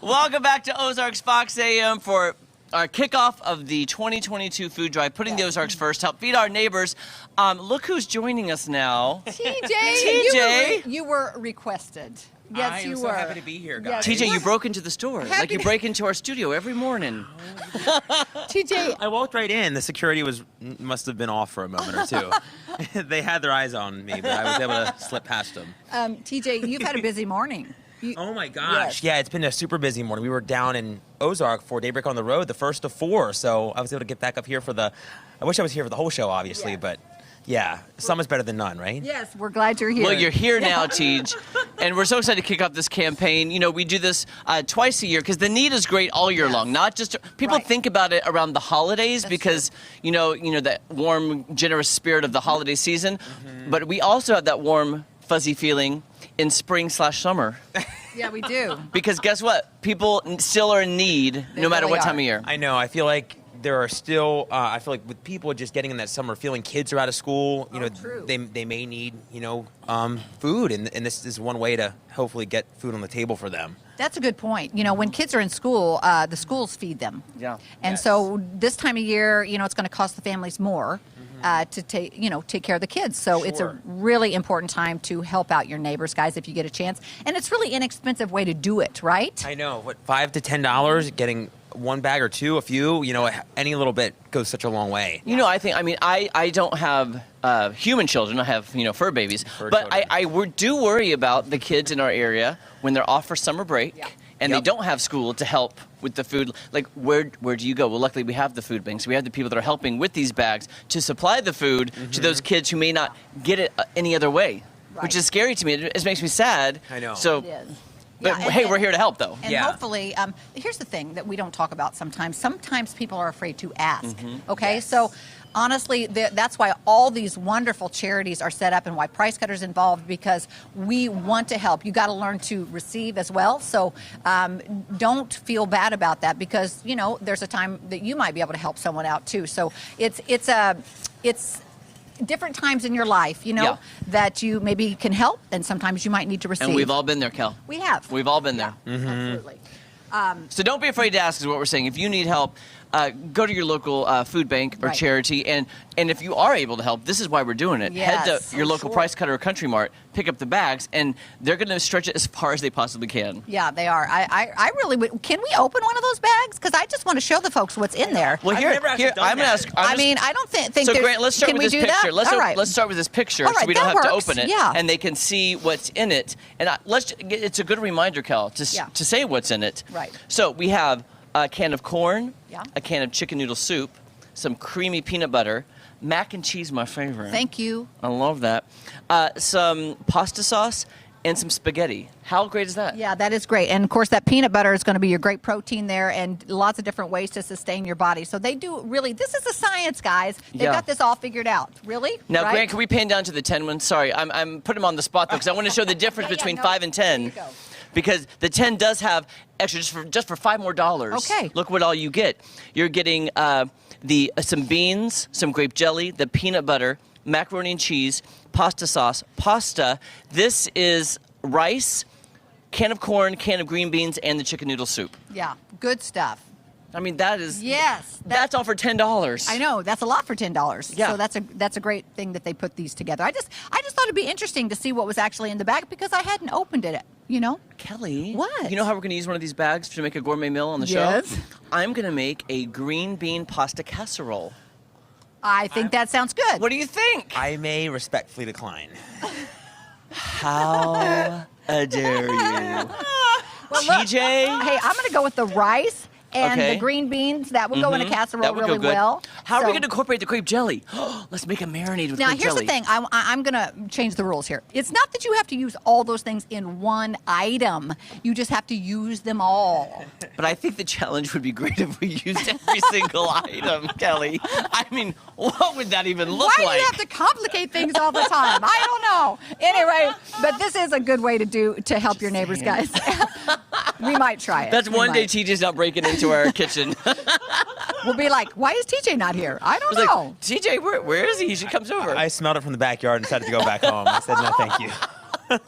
Welcome back to Ozarks Fox AM for our kickoff of the 2022 food drive, putting the Ozarks first, help feed our neighbors. Look who's joining us now. TJ, you were requested. Yes, you were. I'm so happy to be here, guys. TJ, you broke into the store. Like you break into our studio every morning. TJ. I walked right in. The security must have been off for a moment or two. They had their eyes on me, but I was able to slip past them. TJ, you've had a busy morning. Oh my gosh. Yeah, it's been a super busy morning. We were down in Ozark for Daybreak on the Road, the first of 4. So I was able to get back up here for I wish I was here for the whole show, obviously, but yeah, some is better than none, right? Yes, we're glad you're here. Well, you're here now, Tej, and we're so excited to kick off this campaign. You know, we do this twice a year because the need is great all year long. Not just people think about it around the holidays because you know that warm, generous spirit of the holiday season, but we also have that warm, fuzzy feeling in spring/summer. Yeah, we do. Because guess what? People still are in need no matter what time of year. I know. I feel like there are still, I feel like with people just getting in that summer feeling, kids are out of school, you know, they may need, food. And this is one way to hopefully get food on the table for them. That's a good point. You know, when kids are in school, the schools feed them. Yeah. And so this time of year, it's going to cost the families more. To take care of the kids. So it's a really important time to help out your neighbors, guys, if you get a chance. And it's really inexpensive way to do it, right? I know. What, $5 to $10 getting one bag or two, a few, any little bit goes such a long way. I don't have human children. I have, fur babies. But I do worry about the kids in our area when they're off for summer break. Yeah. And they don't have school to help with the food. Like, where do you go? Well, luckily, we have the food banks. We have the people that are helping with these bags to supply the food to those kids who may not get it any other way, which is scary to me. It makes me sad. I know. So, it is. But hey, we're here to help, though. And hopefully, here's the thing that we don't talk about sometimes. Sometimes people are afraid to ask, okay? Yes. So honestly, that's why all these wonderful charities are set up and why Price Cutter's involved, because we want to help. You got to learn to receive as well. So don't feel bad about that because, there's a time that you might be able to help someone out too. So it's different times in your life, that you maybe can help, and sometimes you might need to receive. And we've all been there, Kel. We have. We've all been there. Absolutely. So don't be afraid to ask is what we're saying. If you need help, go to your local food bank or charity, and if you are able to help, this is why we're doing it. Yes, head to your local Price Cutter or Country Mart, pick up the bags, and they're going to stretch it as far as they possibly can. Yeah, they are. I really would. Can we open one of those bags? Because I just want to show the folks what's in there. Well, here I'm going to ask. I don't think. So, Grant, let's start with this picture. Let's start with this picture so we don't have to open it, and they can see what's in it. And it's a good reminder, Kel, to say what's in it. Right. So we have a can of corn, a can of chicken noodle soup, some creamy peanut butter, mac and cheese, my favorite. Thank you. I love that. Some pasta sauce and some spaghetti. How great is that? Yeah, that is great. And of course, that peanut butter is going to be your great protein there, and lots of different ways to sustain your body. So they do really, this is a science, guys. They've got this all figured out. Really? Now, Grant, can we pan down to the 10 one? Sorry, I'm putting them on the spot, though, because I want to show the difference between 5 and 10. There you go. Because the 10 does have extra just for $5 more. Okay. Look what all you get. You're getting some beans, some grape jelly, the peanut butter, macaroni and cheese, pasta sauce, pasta. This is rice, can of corn, can of green beans, and the chicken noodle soup. Yeah, good stuff. I mean, that is... Yes. That's all for $10. I know. That's a lot for $10. Yeah. So that's a great thing that they put these together. I just thought it'd be interesting to see what was actually in the bag because I hadn't opened it, Kelly. What? You know how we're going to use one of these bags to make a gourmet meal on the show? Yes. I'm going to make a green bean pasta casserole. I think that sounds good. What do you think? I may respectfully decline. How dare you? Well, TJ? Hey, I'm going to go with the rice and the green beans. That would go in a casserole really well. How are we going to incorporate the grape jelly? Let's make a marinade with grape jelly. Now, here's the thing. I'm going to change the rules here. It's not that you have to use all those things in one item. You just have to use them all. But I think the challenge would be great if we used every single item, Kelly. I mean, what would that even look like? Why do you have to complicate things all the time? I don't know. Anyway, but this is a good way to help your neighbors, guys. We might try it. That's one day TJ's not breaking into our kitchen. We'll be like, why is TJ not here? I don't know. Like, TJ, where is he? He comes over. I smelled it from the backyard and decided to go back home. I said, no, thank you. You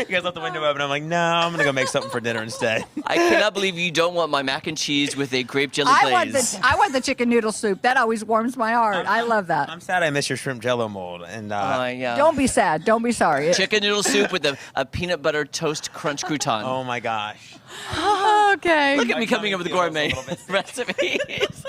guys left the window open. I'm like, no, I'm gonna go make something for dinner instead. I cannot believe you don't want my mac and cheese with a grape jelly glaze. I want the chicken noodle soup. That always warms my heart. I love that. I'm sad I miss your shrimp jello mold. And Yeah. Don't be sad. Don't be sorry. Chicken noodle soup with a peanut butter toast crunch crouton. oh my gosh. Okay. Look at me coming up with gourmet recipes.